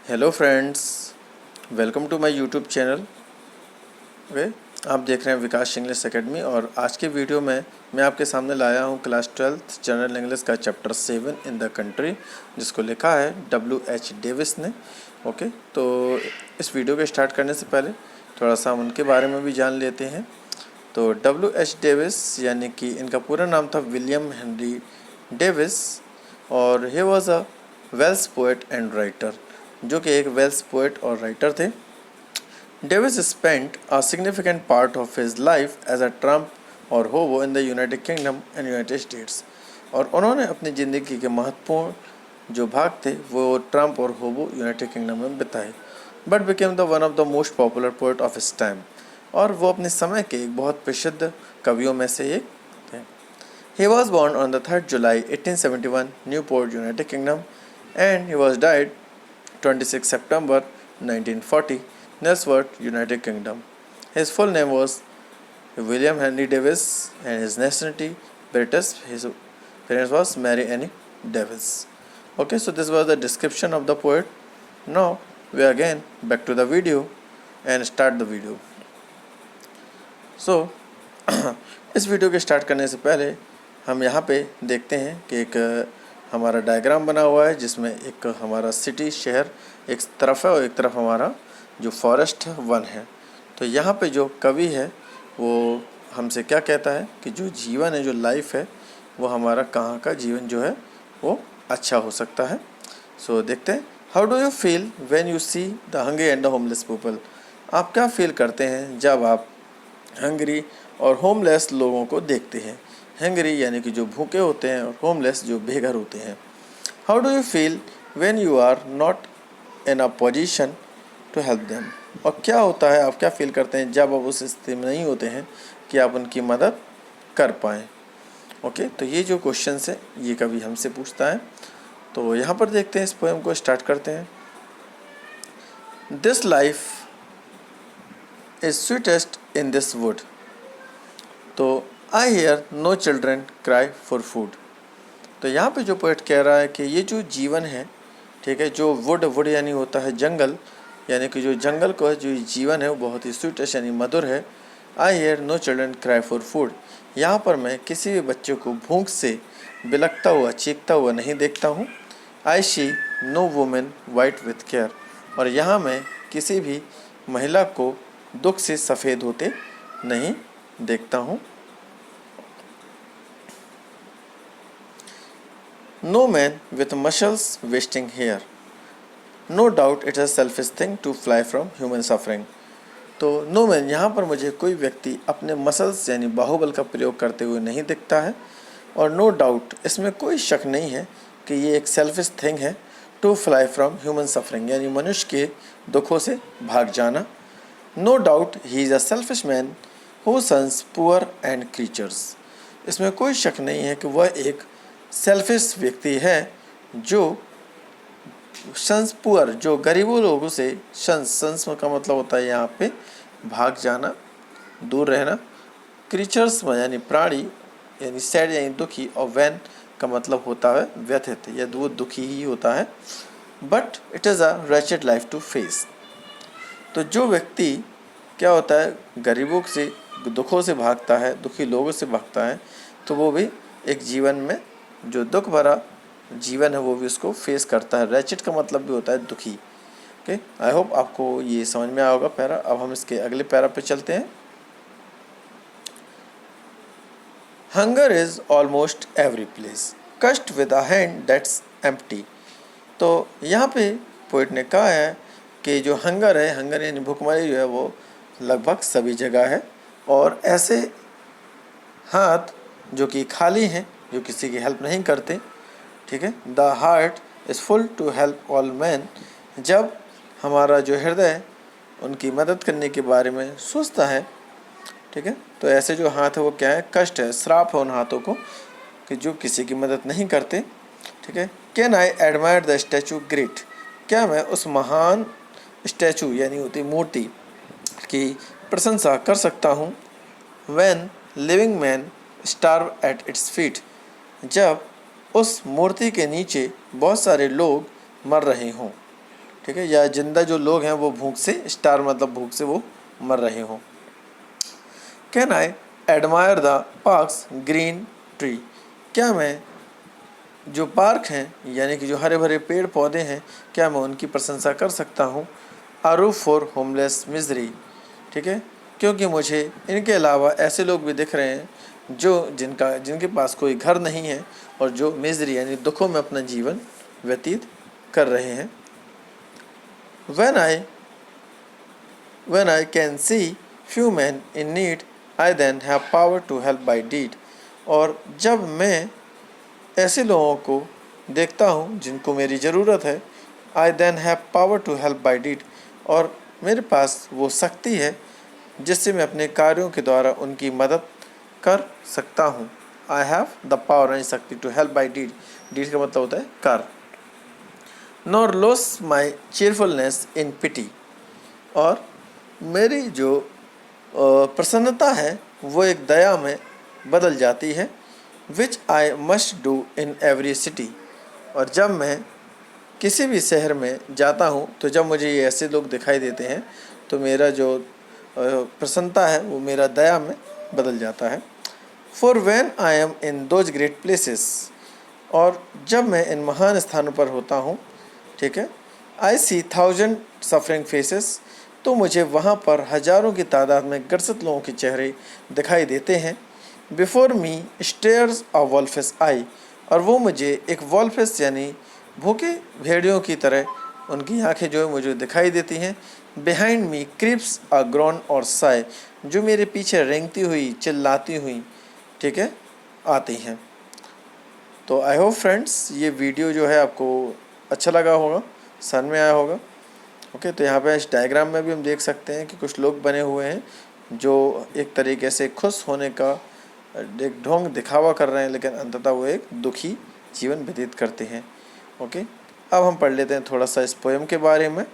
Hello friends, welcome to my YouTube channel. Okay, आप देख रहे हैं विकास इंग्लिश एकेडमी। और आज के वीडियो में मैं आपके सामने लाया हूं क्लास 12th जनरल इंग्लिश का चैप्टर 7 इन द कंट्री, जिसको लिखा है W.H. डेविस ने। ओके, तो इस वीडियो के स्टार्ट करने से पहले थोड़ा सा हम उनके बारे में भी जान लेते हैं। तो W.H. डेविस यानी कि इनका पूरा नाम था विलियम हेनरी डेविस, और he was a Welsh poet and writer, जो कि एक वेल्स पोएट और राइटर थे। Davies spent a significant part of his life as a tramp और hobo in the United Kingdom and United States. और उन्होंने अपनी ज़िंदगी के महत्वपूर्ण जो भाग थे वो ट्रम्प और होबो यूनाइटेड किंगडम में बिताए, but became the one of the most popular poet of his time. और वो अपने समय के एक बहुत प्रसिद्ध कवियों में से एक थे। He was born on the 3rd July 1871, Newport, United Kingdom, and he was died 26 September 1940, Nesworth, United Kingdom. His full name was William Henry Davis, and his nationality British. His parents was Mary Annie Davis. Okay, so this was the description of the poet. Now we are again back to the video and start the video. So इस video के start करने से पहले हम यहाँ पे देखते हैं कि एक हमारा डायग्राम बना हुआ है, जिसमें एक हमारा सिटी शहर एक तरफ है और एक तरफ हमारा जो फॉरेस्ट वन है। तो यहाँ पे जो कवि है वो हमसे क्या कहता है कि जो जीवन है, जो लाइफ है, वो हमारा कहाँ का जीवन जो है वो अच्छा हो सकता है। सो देखते हैं। How do you feel when you see the hungry and the homeless people. आप क्या फील करते हैं जब आप हंग्री और होमलेस लोगों को देखते हैं। हंग्री यानी कि जो भूखे होते हैं और होमलेस जो बेघर होते हैं। How do you feel when you are not in a position to help them. और क्या होता है, आप क्या फील करते हैं जब आप उस स्थिति में नहीं होते हैं कि आप उनकी मदद कर पाएँ। ओके, तो ये जो क्वेश्चन है ये कभी हमसे पूछता है। तो यहाँ पर देखते हैं, इस पोएम को स्टार्ट करते हैं। This life is sweetest in this wood, तो I hear no children cry for food. तो यहाँ पे जो पोएट कह रहा है कि ये जो जीवन है, ठीक है, जो वुड यानी होता है जंगल, यानी कि जो जंगल को जो जीवन है वो बहुत ही स्वीटेस्ट यानी मधुर है। I hear no children cry for food, यहाँ पर मैं किसी भी बच्चे को भूख से बिलखता हुआ चीखता हुआ नहीं देखता हूँ। I see no women wait with care, और यहाँ मैं किसी भी महिला को दुख से सफ़ेद होते नहीं देखता हूँ। No man with muscles wasting hair. No doubt it is a selfish thing to fly from human suffering. तो नो मैन, यहाँ पर मुझे कोई व्यक्ति अपने मसल्स यानी बाहुबल का प्रयोग करते हुए नहीं दिखता है। और नो डाउट, इसमें कोई शक नहीं है कि ये एक सेल्फिश थिंग है। To fly from human suffering यानी मनुष्य के दुखों से भाग जाना। No doubt he is a selfish man who shuns poor and creatures. इसमें कोई शक नहीं है कि वह एक सेल्फिश व्यक्ति है जो शंस पुअर, जो गरीबों लोगों से, शंस का मतलब होता है यहाँ पे भाग जाना, दूर रहना। क्रीचर्स यानी प्राणी, यानी सैड यानी दुखी, और वैन का मतलब होता है व्यथित, या वो दुखी ही होता है। But it is a wretched life to face. तो जो व्यक्ति क्या होता है, गरीबों से, दुखों से भागता है, दुखी लोगों से भागता है, तो वो भी एक जीवन में जो दुख भरा जीवन है वो भी उसको फेस करता है। रैचेट का मतलब भी होता है दुखी। ओके, आई होप आपको ये समझ में आया होगा पैरा। अब हम इसके अगले पैरा पे चलते हैं। Hunger is almost every place, cursed with a hand that's empty. तो यहाँ पे पोइट ने कहा है कि जो हंगर है, हंगर यानी भूखमरी जो है, वो लगभग सभी जगह है। और ऐसे हाथ जो कि खाली हैं, जो किसी की हेल्प नहीं करते, ठीक है। The heart is full to help all man, जब हमारा जो हृदय उनकी मदद करने के बारे में सोचता है, ठीक है। तो ऐसे जो हाथ है वो क्या है, कष्ट है, श्राप है उन हाथों को कि जो किसी की मदद नहीं करते, ठीक है। Can I admire the statue great, क्या मैं उस महान स्टैचू यानी होती मूर्ति की प्रशंसा कर सकता हूँ। When living man starve at its feet, जब उस मूर्ति के नीचे बहुत सारे लोग मर रहे हों, ठीक है, या जिंदा जो लोग हैं वो भूख से, स्टार मतलब भूख से वो मर रहे हों। Can I admire the parks green tree, क्या मैं जो पार्क हैं यानी कि जो हरे भरे पेड़ पौधे हैं, क्या मैं उनकी प्रशंसा कर सकता हूँ। आरू फॉर होमलेस मिजरी, ठीक है, क्योंकि मुझे इनके अलावा ऐसे लोग भी दिख रहे हैं जो जिनके पास कोई घर नहीं है और जो मिजरी यानी दुखों में अपना जीवन व्यतीत कर रहे हैं। When I can see few men in need, I then have power to help by deed, और जब मैं ऐसे लोगों को देखता हूँ जिनको मेरी ज़रूरत है, I then have power to help by deed, और मेरे पास वो शक्ति है जिससे मैं अपने कार्यों के द्वारा उनकी मदद कर सकता हूँ। I have the power यानी शक्ति, to help by deed, deed का मतलब होता है कार्य। Nor lose my cheerfulness in pity, और मेरी जो प्रसन्नता है वो एक दया में बदल जाती है। Which I must do in every city, और जब मैं किसी भी शहर में जाता हूँ तो जब मुझे ये ऐसे लोग दिखाई देते हैं तो मेरा जो प्रसन्नता है वो मेरा दया में बदल जाता है। For when I am in those great places, और जब मैं इन महान स्थानों पर होता हूँ, ठीक है, आई सी 1000 सफरिंग फेसेस, तो मुझे वहाँ पर हज़ारों की तादाद में ग्रसित लोगों के चेहरे दिखाई देते हैं। बिफोर मी स्टेयर्स अ वॉल्फिस आई, और वो मुझे एक वॉल्फिस यानी भूखे भेड़ियों की तरह उनकी आंखें जो है मुझे दिखाई देती हैं। बिहाइंड मी क्रिप्स अ ग्रॉन और साय, जो मेरे पीछे रेंगती हुई चिल्लाती हुई, ठीक है, आती हैं। तो आई होप फ्रेंड्स ये वीडियो जो है आपको अच्छा लगा होगा, समझ में आया होगा। ओके, तो यहाँ पे इस डायग्राम में भी हम देख सकते हैं कि कुछ लोग बने हुए हैं जो एक तरीके से खुश होने का एक ढोंग दिखावा कर रहे हैं, लेकिन अंततः वो एक दुखी जीवन व्यतीत करते हैं। ओके, अब हम पढ़ लेते हैं थोड़ा सा इस पोएम के बारे में।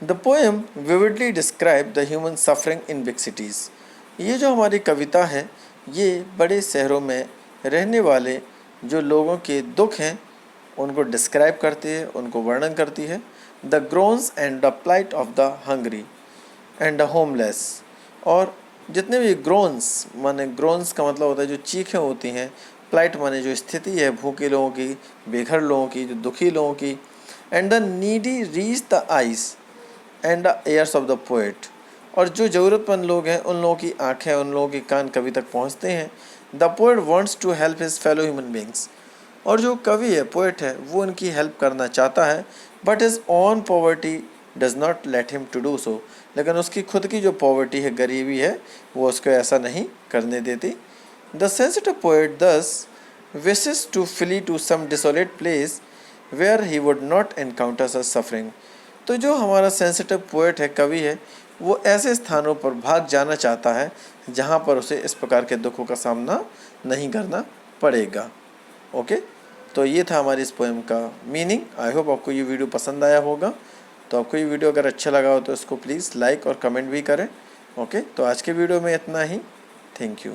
The poem vividly describe the human suffering in big cities, ये जो हमारी कविता है ये बड़े शहरों में रहने वाले जो लोगों के दुख हैं उनको डिस्क्राइब करती है, उनको वर्णन करती है। The groans and the plight of the hungry and the homeless, और जितने भी ग्रोन्स माने ग्रोन्स का मतलब होता है जो चीखें होती हैं, प्लाइट माने जो स्थिति है भूखे लोगों की, बेघर लोगों की, जो दुखी लोगों की। And the needy reach the eyes and the ears of the poet, और जो ज़रूरतमंद लोग हैं उन लोगों की आँखें, उन लोगों के कान कवि तक पहुँचते हैं। The poet wants to help his fellow human beings, और जो कवि है, पोएट है, वो उनकी हेल्प करना चाहता है, but his own poverty does not let him to do so, लेकिन उसकी खुद की जो पॉवर्टी है, गरीबी है, वो उसको ऐसा नहीं करने देती। The sensitive poet thus wishes to flee to some desolate place where he would not encounter such suffering, तो जो हमारा सेंसिटिव पोएट है, कवि है, वो ऐसे स्थानों पर भाग जाना चाहता है जहाँ पर उसे इस प्रकार के दुखों का सामना नहीं करना पड़ेगा। ओके, तो ये था हमारी इस पोएम का मीनिंग। आई होप आपको ये वीडियो पसंद आया होगा। तो आपको ये वीडियो अगर अच्छा लगा हो तो इसको प्लीज़ लाइक और कमेंट भी करें। ओके, तो आज के वीडियो में इतना ही। Thank you.